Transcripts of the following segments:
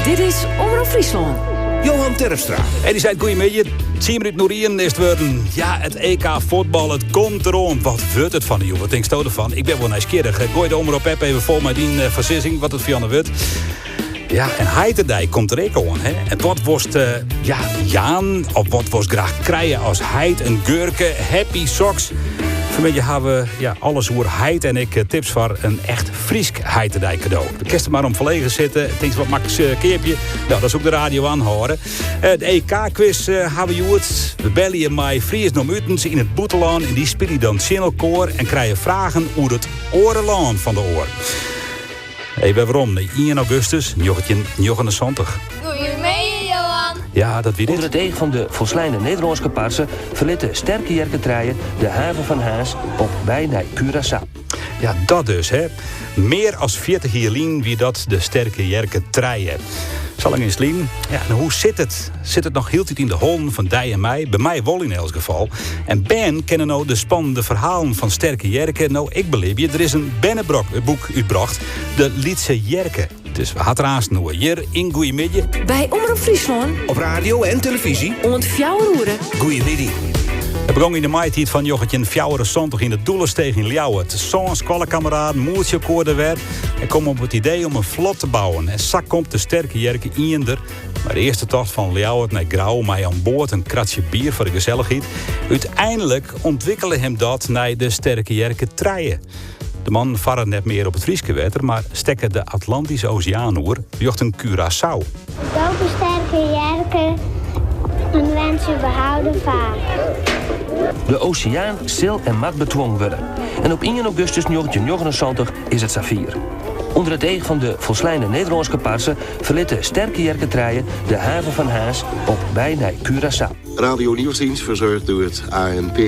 Dit is Omroep Friesland. Johan Terpstra. En die zei, goeiemiddag. 10 minuten Norien is het worden. Ja, het EK voetbal, het komt erom. Wat wordt het van de jongen? Wat denk je ervan? Ik ben wel nieuwsgierig. Gooi de Omroep app even vol met die versissing, wat het Vianne wordt. Ja, en Heiterdijk komt er ook aan. Hè? En wat was Jaan, of wat was graag krijgen als heid, een geurke, happy socks. Vanmiddag hebben we alles hoe heid en ik tips voor een echt Friesk Heiterdijk cadeau. De kerst maar om verlegen zitten. Denk wat Max keerpje. Nou, dat is ook de radio aanhoren. De EK-quiz hebben we gehoord. We bellen je met Fries Nomutens in het Boetelaan. En die spelen dan Channelkoor en krijgen vragen over het orenlaan van de oor. Even waarom? 1 augustus, 1979. Goedemiddag, Johan. Ja, dat weet ik. Onder het deeg van de volslijne Nederlandse parsen verliet de sterke jerkentreien de haven van Haas op bij naar Curaçao. Ja, dat dus, hè. Meer als 40 jaar geleden wie dat de sterke jerkentreien. Zal ik eens lien? Ja, en hoe zit het? Zit het nog heel tijd in de holen van Dij en mij? Bij mij wel in elk geval. En Ben kennen nou de spannende verhalen van sterke jerken. Nou, ik beleef je. Er is een boek uitgebracht. De Lietse Jerken. Dus we hadden er aanstaan hier in Goeiemiddag. Bij Omroep Friesland. Op radio en televisie. Om het fjouweroeren. Goeiemiddag. Het begon in de maitijd van Jochetje Fjouwer zondag in de Doelensteeg in Ljouwen. Het zo'n squallenkameraad, moertje koorde werd. En kwam op het idee om een vlot te bouwen. En zak komt de sterke jerken iender. Maar de eerste tocht van Ljouwen naar Grauw, mij aan boord een kratje bier voor de gezelligheid. Uiteindelijk ontwikkelde hem dat naar de sterke jerken treien. De man varde net meer op het Frieske wetter, maar stekken de Atlantische Oceaan oer, jocht een Curaçao. Dope sterke jerken, een wens je behouden vaak. De oceaan zil en mat betwongen worden. En op 1 augustus 1979 is het Safir. Onder het deeg van de volslijne Nederlandse parsen verliet de sterke jerkentreien de haven van Haas op bij naar Curaçao. Radio Nieuwsdienst verzorgd door het ANP.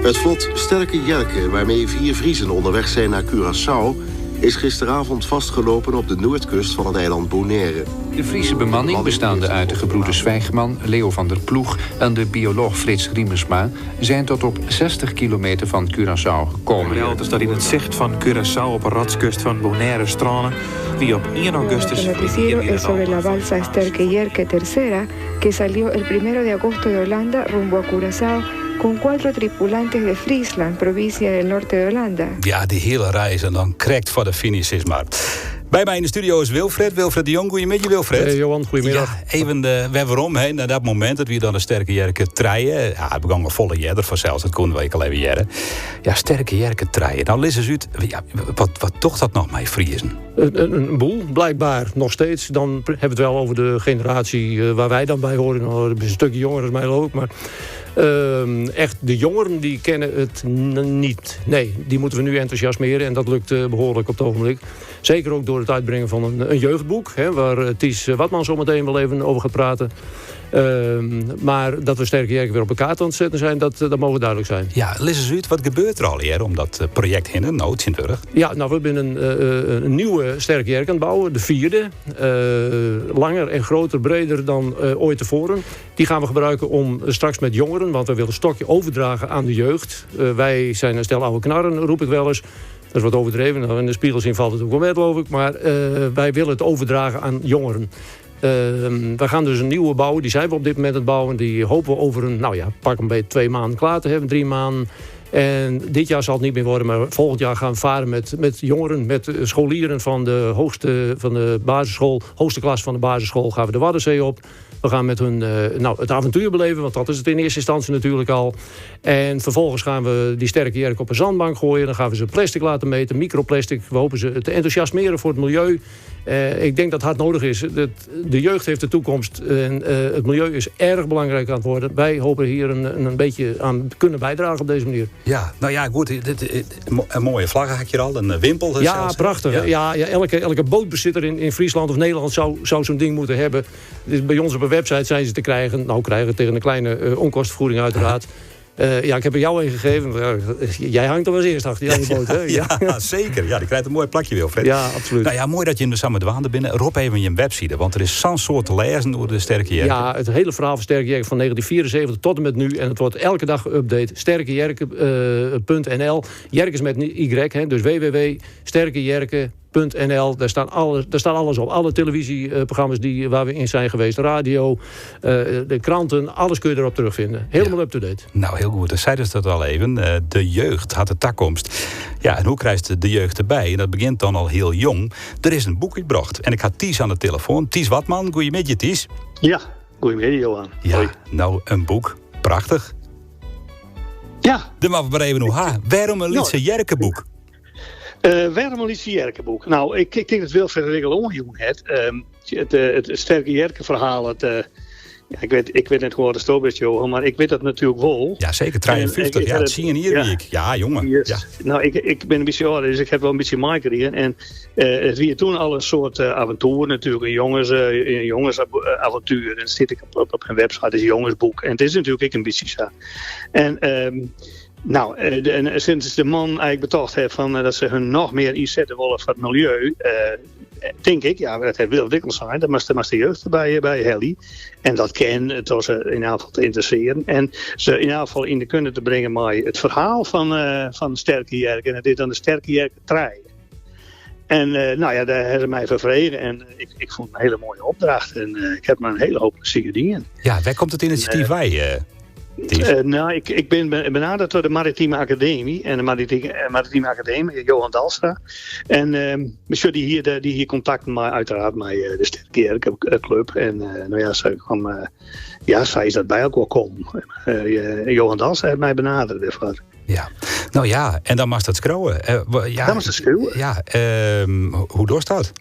Het vlot Sterke Jerken, waarmee 4 Friezen onderweg zijn naar Curaçao, is gisteravond vastgelopen op de noordkust van het eiland Bonaire. De Friese bemanning, bestaande uit de gebroeders Zwijgman, Leo van der Ploeg en de bioloog Frits Riemersma, zijn tot op 60 kilometer van Curaçao gekomen. Het staat in het zicht van Curaçao op een radskust van Bonaire stranden, die op 1 augustus... El noticiero es sobre la balsa Sterke Jerke III, que salió el 1 de agosto de Holanda rumbo a Curaçao, con 4 tripulantes de Friesland, provincia del norte de Holanda. Ja, die hele reis en dan correct voor de finish is maar. Bij mij in de studio is Wilfred de Jong. Goedemiddag, Wilfred. Hey Johan, goedemiddag. Ja, even waarom, hè, naar dat moment dat we dan de sterke jerken treien. Ja, het begon een volle jerder vanzelfs, dat konden we al even jerren. Ja, sterke jerken treien. Nou, lees eens uit, ja, wat toch dat nog met Friesen? Een boel, blijkbaar, nog steeds. Dan hebben we het wel over de generatie waar wij dan bij horen. Nou, dat is een stukje jonger dan mij ook, maar... echt, de jongeren die kennen het niet. Nee, die moeten we nu enthousiasmeren en dat lukt behoorlijk op het ogenblik. Zeker ook door het uitbrengen van een jeugdboek, hè, waar Ties Watman zo meteen wel even over gaat praten. Maar dat we sterke jerken weer op elkaar aan het zetten zijn, dat mogen duidelijk zijn. Ja, lees eens uit, wat gebeurt er al hier om dat project heen en nood in terug? Ja, nou, we zijn een nieuwe sterke jerk aan het bouwen, de 4e. Langer en groter, breder dan ooit tevoren. Die gaan we gebruiken om straks met jongeren, want we willen een stokje overdragen aan de jeugd. Wij zijn een stel oude knarren, roep ik wel eens. Dat is wat overdreven, nou, in de spiegels in valt het ook wel met, geloof ik. Maar wij willen het overdragen aan jongeren. We gaan dus een nieuwe bouwen, die zijn we op dit moment aan het bouwen. Die hopen we over pak een beetje 2 maanden klaar te hebben, 3 maanden. En dit jaar zal het niet meer worden, maar volgend jaar gaan we varen met jongeren, met scholieren van de hoogste klas van de basisschool gaan we de Waddenzee op. We gaan met hun het avontuur beleven, want dat is het in eerste instantie natuurlijk al. En vervolgens gaan we die sterke jerk op een zandbank gooien. Dan gaan we ze plastic laten meten, microplastic. We hopen ze te enthousiasmeren voor het milieu. Ik denk dat het hard nodig is. De jeugd heeft de toekomst en het milieu is erg belangrijk aan het worden. Wij hopen hier een beetje aan kunnen bijdragen op deze manier. Ja, nou ja, goed. Een mooie vlag had je al, een wimpel. Ja, zelfs, prachtig. Ja, elke bootbezitter in Friesland of Nederland zou zo'n ding moeten hebben. Bij ons op een website zijn ze te krijgen. Nou, krijgen tegen een kleine onkostenvergoeding uiteraard. Ik heb er jou een gegeven. Jij hangt er als eerst achter die boot, hè? Ja, zeker. Ja, die krijgt een mooi plakje, Wilfred. Ja, absoluut. Nou ja, mooi dat je in de Samen Dwaande binnen. Rob even je website, want er is zo'n soort te lezen door de Sterke Jerken. Ja, het hele verhaal van Sterke Jerken van 1974 tot en met nu. En het wordt elke dag geüpdate. Sterkejerken.nl. Jerkens met Y, hè, dus www.sterkejerken.nl. sterkjerken.nl. Daar staat alles op. Alle televisieprogramma's waar we in zijn geweest. Radio, de kranten. Alles kun je erop terugvinden. Helemaal up-to-date. Nou, heel goed. Dan zeiden ze dat al even. De jeugd had de takkomst. Ja, en hoe krijgt de jeugd erbij? En dat begint dan al heel jong. Er is een boek gebracht. En ik had Ties aan de telefoon. Ties Watman, goeiemiddag Ties. Ja, goeiemiddag Johan. Ja, hoi. Nou, een boek. Prachtig. Ja. Dan mag we maar even hoe waarom een Lietse Jerkenboek? Waarom een Lietse Jerkenboek? Nou, ik denk dat Wilfred Riggelonjong het sterke Jerkenverhaal. Ik weet net hoe het is, Johan, maar ik weet dat natuurlijk wel. Ja, zeker. 53. Ja, het zien hier wie ik. Ja, jongen. Yes. Ja. Nou, ik ben een beetje ouder, dus ik heb wel een beetje meegekregen. En het was toen al een soort avontuur natuurlijk. Een jongensavontuur. En dan zit ik op een website, het is een jongensboek. En het is natuurlijk ook een beetje zo. En sinds de man eigenlijk betoogd heeft van dat ze hun nog meer inzetten willen voor het milieu, denk ik, ja, dat wil dikwijls zijn. Dat moest de jeugd bij Helly. En dat ken door ze in ieder geval te interesseren. En ze in ieder geval in de kunnen te brengen met het verhaal van Sterke Jerken. En het is dan de Sterke Jerken 3. En daar hebben ze mij vervregen. En ik vond het een hele mooie opdracht. En ik heb maar een hele hoop plezier dingen. Ja, waar komt het initiatief bij? Ik ben benaderd door de Maritieme Academie. En de Maritieme Academie, Johan Dalstra. En monsieur die hier contact met mij, uiteraard met de Sterke Jerken Club. En zij is dat bij ook wel komen. Johan Dalstra heeft mij benaderd ervoor. Ja, nou ja, en dan mag dat scrollen. Dan mag dat scrollen. Ja, hoe doorst dat?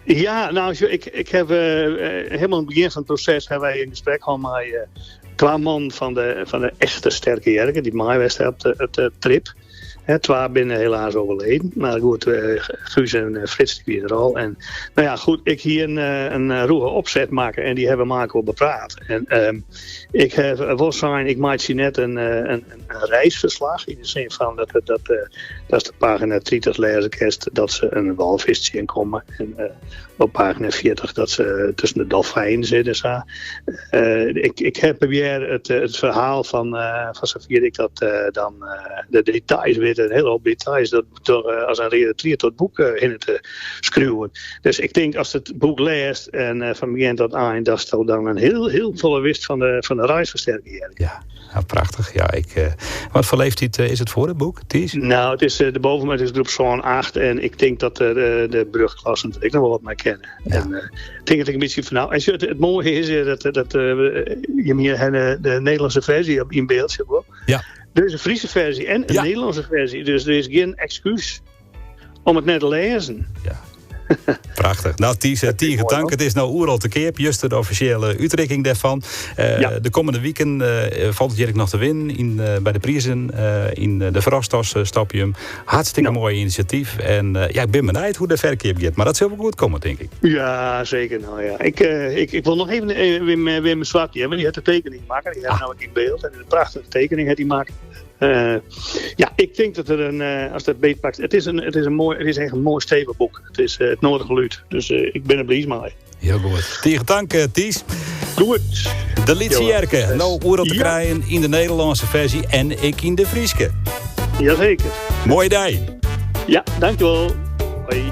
Ja, nou, ik heb helemaal in het begin van het proces hebben wij in gesprek gehad met twee man van de echte Sterke Jerken, die mij was op de trip. Twee binnen helaas overleden. Maar goed, Guus en Frits die weer er al. En nou ja, goed, ik hier een roege opzet maken en die hebben maken op bepraat. En ik maak je net een reisverslag in de zin van dat is de pagina 30 lezen dat ze een walvis zien komen. En op pagina 40 dat ze tussen de dolfijnen zitten. Zo. Ik heb weer het verhaal van zover ik dat dan de details weet. Een hele hoop details dat als een redacteur tot boek in het schreeuwen. Dus ik denk als het boek leest en van begin tot eind, dat is dan een heel volle wist van de reisversterking. Ja, prachtig. Ja, wat voor leeftijd is het voor het boek, Ties? Nou, het is de boven, het is groep zo'n 8 en ik denk dat de brugklassen er ik nog wel wat mee kennen. Ja. En ik denk dat ik een beetje van nou, het mooie is dat je hier de Nederlandse versie op in beeld zit. Ja. Er is een Friese versie en een Nederlandse versie. Dus er is geen excuus om het net te lezen. Ja. Prachtig. Nou, Ties, dank. Het is nou oeral te keer. Juist de officiële uitrekking daarvan. De komende weken valt het Jerk nog te winnen bij de prijzen in de Verrastos Stapium. Hartstikke mooi initiatief. En ik ben benieuwd hoe de verkeer gaat. Maar dat zal wel goed komen, denk ik. Ja, zeker. Nou ja, ik wil nog even weer mijn zwart hebben. Die had de tekening maken. Die had nou in beeld. En een prachtige tekening had hij maken. Ik denk dat er als dat beet pakt, het is echt een mooi stevig boek. Het is het nodige luid. Dus ik ben er blij mee. Heel goed. Tegen dank, Ties. Goed. De Lietse Jerken, nou oorlog te krijgen in de Nederlandse versie en ik in de Frieske. Jazeker. Mooi dag. Ja, dankjewel. Hoi.